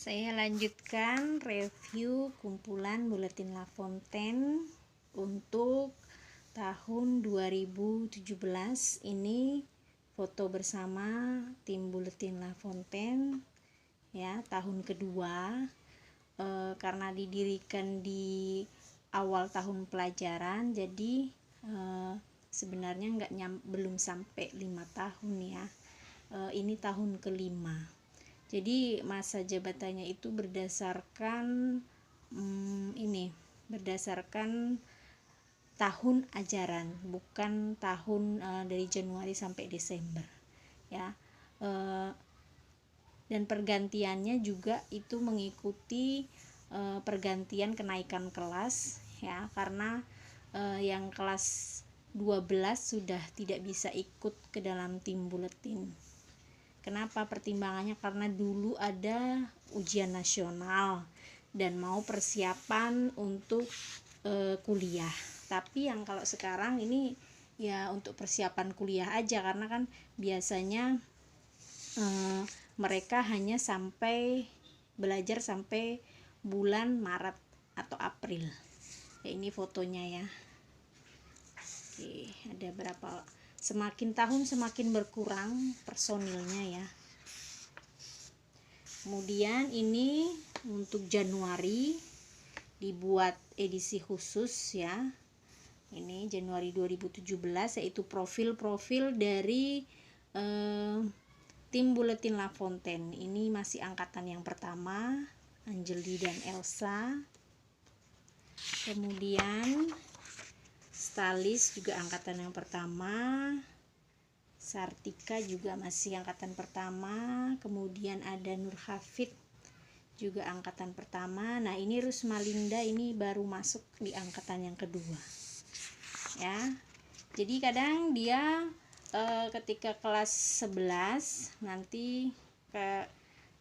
Saya lanjutkan review kumpulan Buletin La Fontaine untuk tahun 2017. Ini foto bersama tim Buletin La Fontaine ya, tahun kedua, karena didirikan di awal tahun pelajaran, jadi sebenarnya belum sampai 5 tahun ya. Ini tahun kelima. Jadi masa jabatannya itu berdasarkan berdasarkan tahun ajaran, bukan tahun dari Januari sampai Desember ya. Dan pergantiannya juga itu mengikuti pergantian kenaikan kelas ya, karena yang kelas 12 sudah tidak bisa ikut ke dalam tim buletin. Kenapa pertimbangannya? Karena dulu ada ujian nasional dan mau persiapan untuk kuliah. Tapi yang kalau sekarang ini ya untuk persiapan kuliah aja, karena kan biasanya mereka hanya belajar sampai bulan Maret atau April. Ya, ini fotonya ya. Oke, ada berapa? Semakin tahun semakin berkurang personilnya ya. Kemudian ini untuk Januari dibuat edisi khusus ya. Ini Januari 2017, yaitu profil-profil dari tim Buletin La Fontaine. Ini masih angkatan yang pertama, Anjeli dan Elsa. Kemudian Stalis juga angkatan yang pertama, Sartika juga masih angkatan pertama, kemudian ada Nur Hafid juga angkatan pertama. Nah, ini Rusmalinda ini baru masuk di angkatan yang kedua ya. Jadi kadang dia ketika kelas 11 nanti ke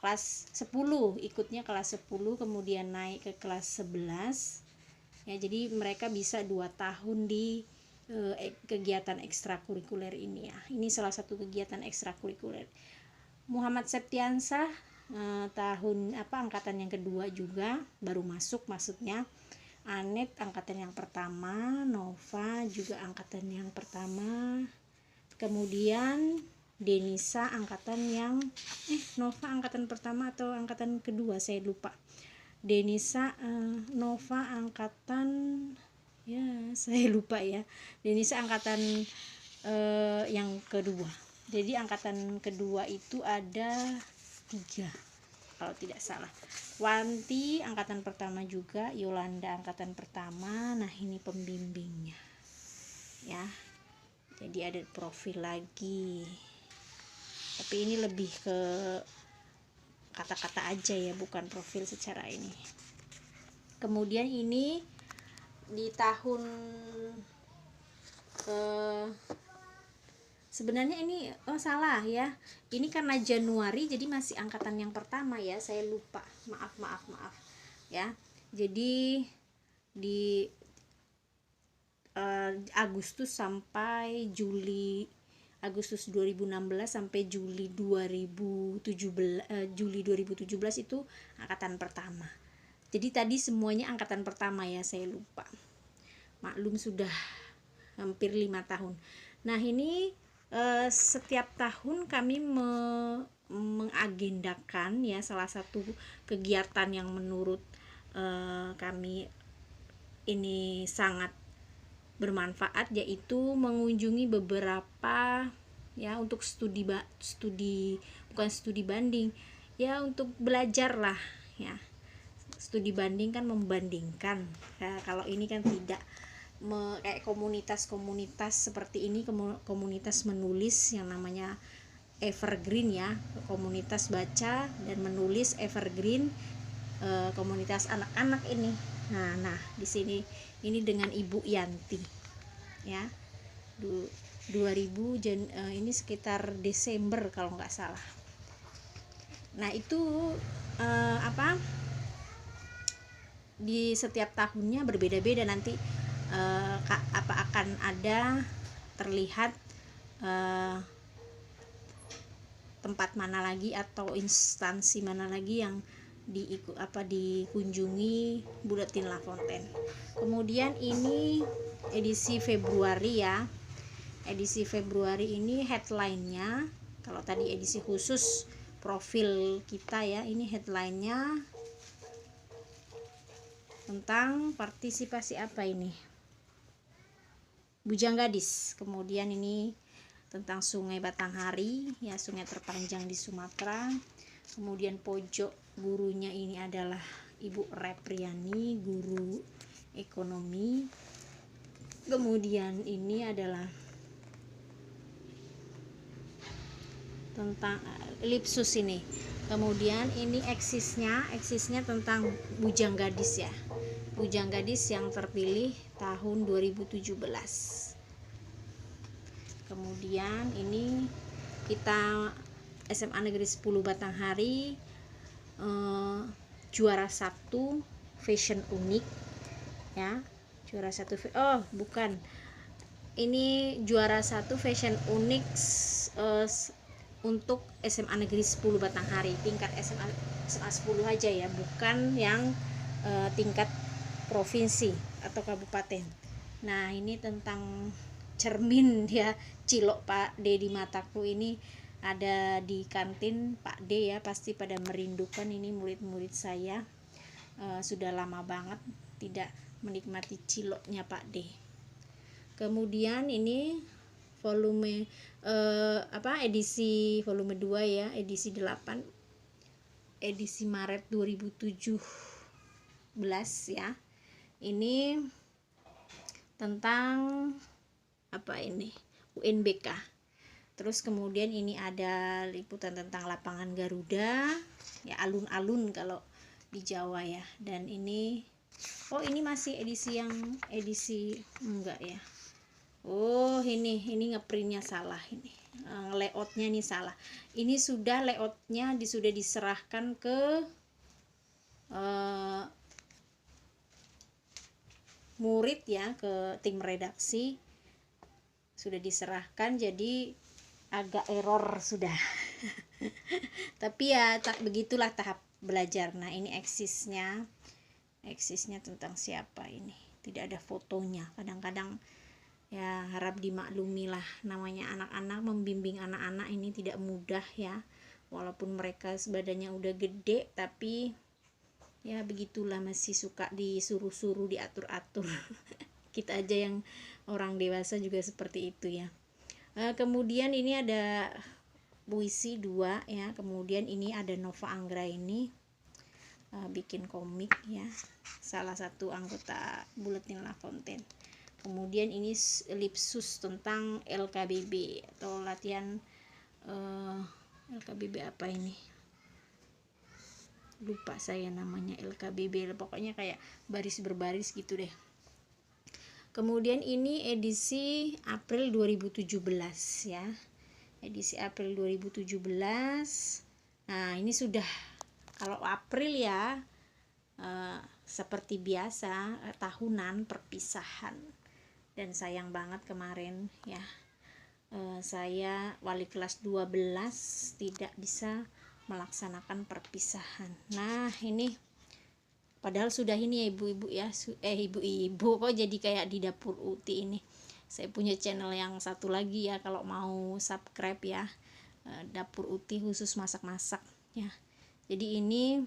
kelas 10, ikutnya kelas 10, kemudian naik ke kelas 11 ya. Jadi mereka bisa 2 tahun di kegiatan ekstrakurikuler ini ya. Ini salah satu kegiatan ekstrakurikuler. Muhammad Septiansah angkatan yang kedua juga baru masuk, maksudnya. Anet angkatan yang pertama, Nova juga angkatan yang pertama. Kemudian Denisa angkatan yang Nova angkatan pertama atau angkatan kedua, saya lupa. Denisa Nova angkatan ya, saya lupa ya. Denisa angkatan yang kedua. Jadi angkatan kedua itu ada 3 kalau tidak salah. Wanti angkatan pertama juga, Yolanda angkatan pertama. Nah, ini pembimbingnya ya. Jadi ada profil lagi, tapi ini lebih ke kata-kata aja ya, bukan profil secara ini. Kemudian ini di tahun sebenarnya ini salah ya, ini karena Januari jadi masih angkatan yang pertama ya, saya lupa, maaf ya. Jadi di Agustus 2016 sampai Juli 2017 itu angkatan pertama. Jadi tadi semuanya angkatan pertama ya, saya lupa. Maklum sudah hampir 5 tahun. Nah, ini setiap tahun kami mengagendakan ya salah satu kegiatan yang menurut kami ini sangat bermanfaat, yaitu mengunjungi beberapa ya untuk bukan studi banding ya, untuk belajar lah ya. Studi banding kan membandingkan ya, kalau ini kan tidak kayak komunitas seperti ini, komunitas menulis yang namanya Evergreen ya, komunitas baca dan menulis Evergreen, komunitas anak-anak ini. Nah di sini ini dengan Ibu Yanti ya, 2000 ini sekitar Desember kalau nggak salah. Nah, itu di setiap tahunnya berbeda-beda nanti akan ada terlihat tempat mana lagi atau instansi mana lagi yang dikunjungi Buletin La Fontaine. Kemudian ini edisi Februari ya. Edisi Februari ini headline-nya, kalau tadi edisi khusus profil kita ya, ini headline-nya tentang partisipasi apa ini? Bujang Gadis. Kemudian ini tentang Sungai Batanghari ya, sungai terpanjang di Sumatera. Kemudian pojok gurunya ini adalah Ibu Repriani, guru ekonomi. Kemudian ini adalah tentang Lipsus ini. Kemudian ini eksisnya tentang Bujang Gadis ya. Bujang Gadis yang terpilih tahun 2017. Kemudian ini kita SMA Negeri 10 Batanghari, juara 1 fashion unik ya. Juara 1 bukan. Ini juara 1 fashion unik untuk SMA Negeri 10 Batanghari, tingkat SMA 10 aja ya, bukan yang tingkat provinsi atau kabupaten. Nah, ini tentang cermin ya, cilok Pak D di mataku ini ada di kantin Pak D ya, pasti pada merindukan ini murid-murid saya. Sudah lama banget tidak menikmati ciloknya Pak D. Kemudian ini volume edisi volume 2 ya, edisi 8, edisi Maret 2017 ya. Ini tentang apa ini? UNBK. Terus kemudian ini ada liputan tentang lapangan Garuda ya, alun-alun kalau di Jawa ya. Dan ini ini masih edisi enggak ya. Ini ngeprintnya salah, ini layoutnya nih salah. Ini sudah layoutnya sudah diserahkan ke murid ya, ke tim redaksi sudah diserahkan, jadi agak error sudah. Tapi ya begitulah tahap belajar. Nah, ini eksisnya tentang siapa ini, tidak ada fotonya. Kadang-kadang ya harap dimaklumi lah, namanya anak-anak, membimbing anak-anak ini tidak mudah ya, walaupun mereka badannya udah gede, tapi ya begitulah, masih suka disuruh-suruh, diatur-atur. Kita aja yang orang dewasa juga seperti itu ya. Kemudian ini ada puisi 2 ya. Kemudian ini ada Nova Anggraini bikin komik ya, salah satu anggota Buletin La Fontaine. Kemudian ini Lipsus tentang LKBB atau latihan LKBB apa ini, lupa saya namanya, LKBB pokoknya kayak baris berbaris gitu deh. Kemudian ini edisi April 2017 ya, edisi April 2017. Nah, ini sudah, kalau April ya seperti biasa tahunan perpisahan. Dan sayang banget kemarin ya, saya wali kelas 12 tidak bisa melaksanakan perpisahan. Nah, ini padahal sudah ini ya ibu-ibu ya, ibu-ibu kok jadi kayak di Dapur Uti ini. Saya punya channel yang satu lagi ya, kalau mau subscribe ya, Dapur Uti khusus masak-masak ya. Jadi ini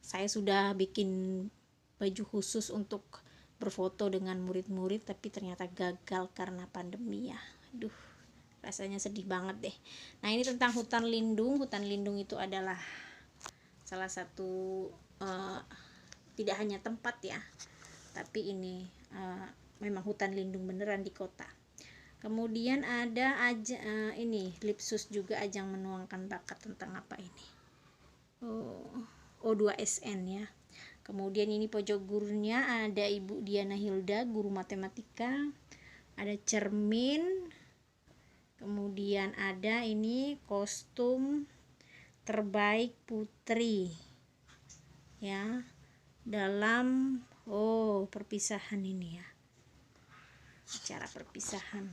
saya sudah bikin baju khusus untuk berfoto dengan murid-murid, tapi ternyata gagal karena pandemi ya. Aduh, rasanya sedih banget deh. Nah, ini tentang hutan lindung. Hutan lindung itu adalah salah satu tidak hanya tempat ya, tapi ini memang hutan lindung beneran di kota. Kemudian ada ini Lipsus juga, ajang menuangkan bakat, tentang apa ini? O2SN ya. Kemudian ini pojok gurunya ada Ibu Diana Hilda, guru matematika. Ada cermin. Kemudian ada ini kostum terbaik putri ya, dalam perpisahan ini ya, acara perpisahan.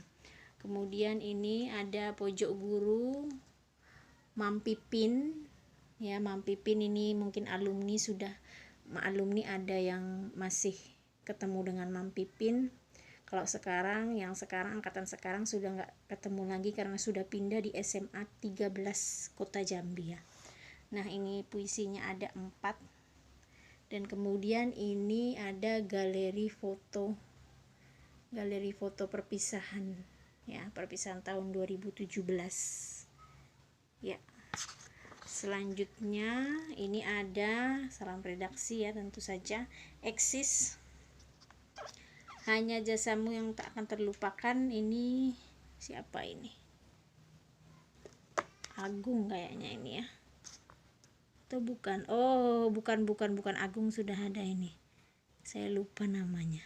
Kemudian ini ada pojok guru Mam Pipin ya. Mam Pipin ini mungkin alumni ada yang masih ketemu dengan Mam Pipin. Kalau sekarang, angkatan sekarang sudah nggak ketemu lagi karena sudah pindah di SMA 13 Kota Jambi ya. Nah, ini puisinya ada 4. Dan kemudian ini ada galeri foto perpisahan ya, perpisahan tahun 2017 ya. Selanjutnya ini ada salam redaksi ya, tentu saja. Eksis, hanya jasamu yang tak akan terlupakan. Ini siapa ini? Agung kayaknya ini ya, atau bukan? Oh, bukan Agung, sudah ada ini, saya lupa namanya.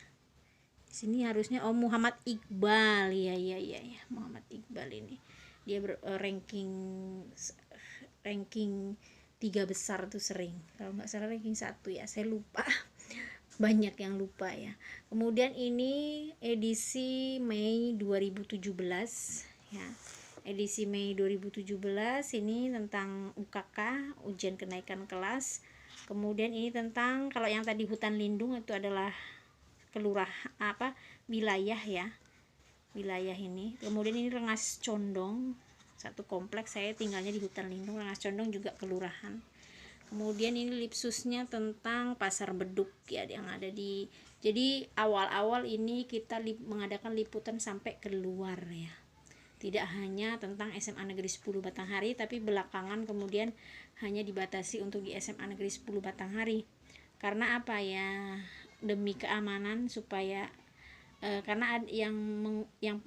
Di sini harusnya Muhammad Iqbal ya, Muhammad Iqbal ini. Dia ranking 3 besar tuh sering, kalau nggak salah ranking 1 ya, saya lupa. Banyak yang lupa ya. Kemudian ini edisi Mei 2017 ya. Edisi Mei 2017 ini tentang UKK, ujian kenaikan kelas. Kemudian ini tentang, kalau yang tadi hutan lindung itu adalah wilayah ya. Wilayah ini. Kemudian ini Rengas Condong, satu kompleks, saya tinggalnya di hutan lindung. Rengas Condong juga kelurahan. Kemudian ini lipsusnya tentang Pasar Beduk ya, yang ada di, jadi awal-awal ini kita mengadakan liputan sampai keluar ya, tidak hanya tentang SMA Negeri 10 Batanghari, tapi belakangan kemudian hanya dibatasi untuk di SMA Negeri 10 Batanghari. Karena apa ya, demi keamanan, supaya karena yang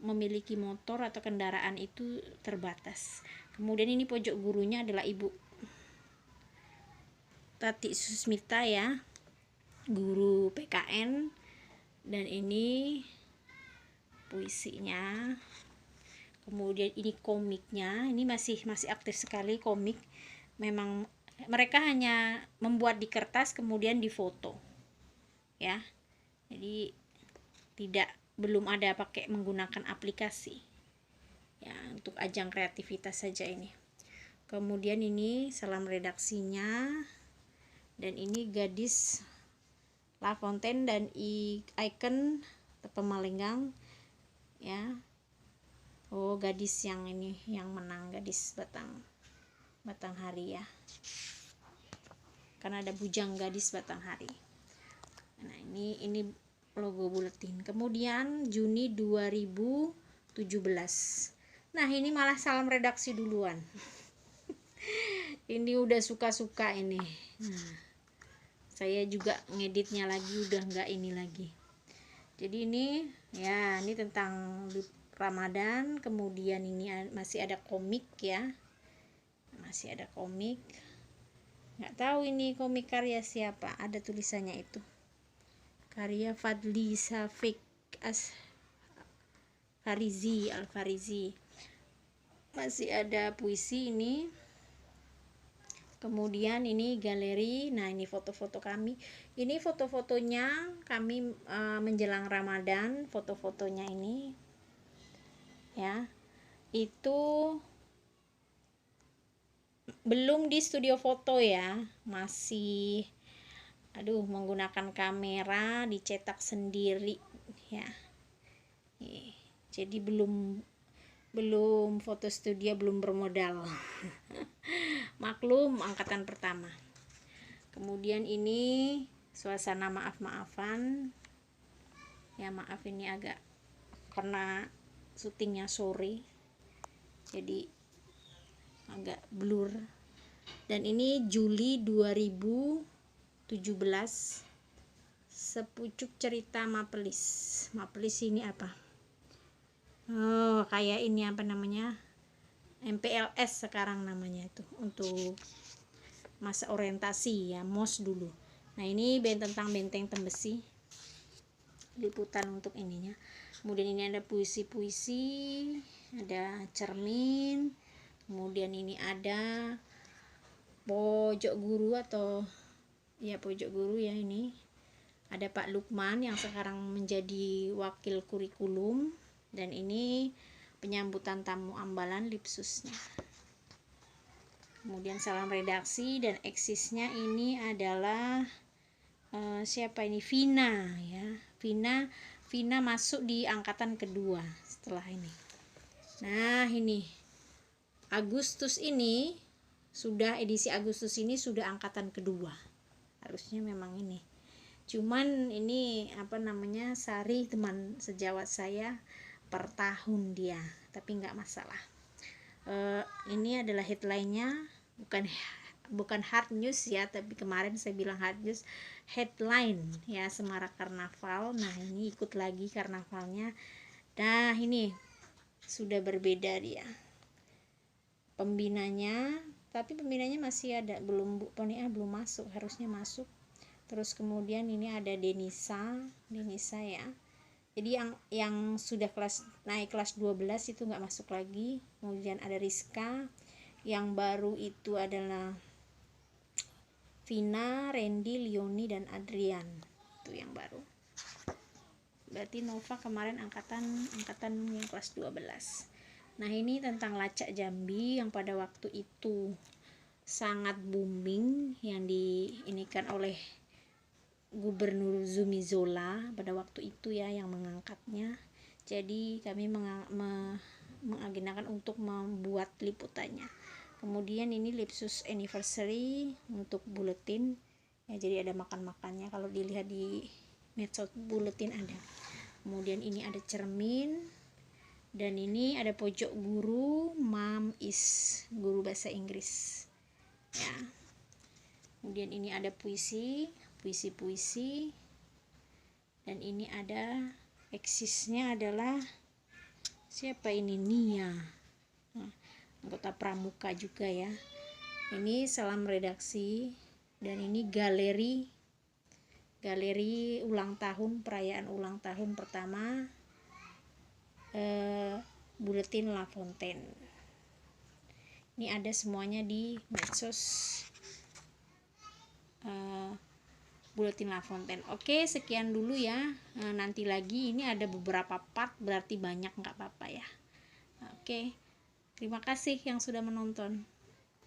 memiliki motor atau kendaraan itu terbatas. Kemudian ini pojok gurunya adalah Ibu Tati Susmita ya, guru PKN. Dan ini puisinya. Kemudian ini komiknya, ini masih aktif sekali komik. Memang mereka hanya membuat di kertas kemudian difoto ya, jadi belum ada pakai menggunakan aplikasi ya, untuk ajang kreativitas saja ini. Kemudian ini salam redaksinya. Dan ini gadis La Fontaine dan Icon Pemalinggang ya. Oh, gadis yang ini yang menang, gadis Batanghari ya, karena ada bujang gadis Batanghari. Nah, ini logo buletin. Kemudian Juni 2017. Nah, ini malah salam redaksi duluan. Ini udah suka-suka ini. Nah, saya juga ngeditnya lagi udah nggak ini lagi. Jadi ini ya, ini tentang Ramadan. Kemudian ini masih ada komik ya, masih ada komik. Nggak tahu ini komik karya siapa, ada tulisannya itu karya Fadli Safik Al-Farizi. Masih ada puisi ini. Kemudian ini galeri. Nah, ini foto-foto kami. Ini foto-fotonya kami menjelang Ramadan. Foto-fotonya ini ya, itu belum di studio foto ya, masih menggunakan kamera dicetak sendiri ya. Jadi belum foto studio, belum bermodal. Maklum, angkatan pertama. Kemudian ini suasana maaf-maafan ya, maaf ini agak karena syutingnya sore jadi agak blur. Dan ini Juli 2017, sepucuk cerita Mapelis. Mapelis ini apa? Oh, kayak ini apa namanya, MPLS sekarang namanya itu, untuk masa orientasi ya, MOS dulu. Nah, ini tentang Benteng Tembesi, liputan untuk ininya. Kemudian ini ada puisi-puisi, ada cermin. Kemudian ini ada pojok guru atau ya pojok guru ya, ini ada Pak Lukman yang sekarang menjadi wakil kurikulum. Dan ini penyambutan tamu ambalan lipsusnya. Kemudian salam redaksi, dan eksisnya ini adalah siapa ini, Vina ya. Vina masuk di angkatan kedua setelah ini. Nah ini Agustus ini sudah, edisi Agustus ini sudah angkatan kedua, harusnya memang ini, cuman ini apa namanya, Sari teman sejawat saya per tahun dia, tapi nggak masalah. Ini adalah headline-nya, bukan hard news ya, tapi kemarin saya bilang hard news, headline ya, Semarak Karnaval. Nah ini ikut lagi karnavalnya. Nah ini sudah berbeda dia pembinanya, tapi pembinanya masih ada, belum belum masuk, harusnya masuk. Terus kemudian ini ada Denisa ya. Jadi yang sudah naik kelas 12 itu nggak masuk lagi. Kemudian ada Rizka, yang baru itu adalah Vina, Randy, Lioni, dan Adrian, itu yang baru. Berarti Nova kemarin angkatan yang kelas 12. Nah ini tentang Lacak Jambi yang pada waktu itu sangat booming, yang diinikan oleh Gubernur Zumi Zola pada waktu itu ya, yang mengangkatnya. Jadi kami mengagendakan untuk membuat liputannya. Kemudian ini Lipsus anniversary untuk buletin ya, jadi ada makan-makannya, kalau dilihat di medsos buletin ada. Kemudian ini ada cermin, dan ini ada pojok guru, Mom is guru bahasa Inggris ya. Kemudian ini ada puisi, dan ini ada eksisnya adalah siapa ini, Nia, anggota pramuka juga ya. Ini salam redaksi, dan ini galeri ulang tahun, perayaan ulang tahun pertama buletin La Fontaine. Ini ada semuanya di medsos buletin La Fontaine. Oke, sekian dulu ya. Nanti lagi ini ada beberapa part, berarti banyak, nggak apa-apa ya. Oke, terima kasih yang sudah menonton.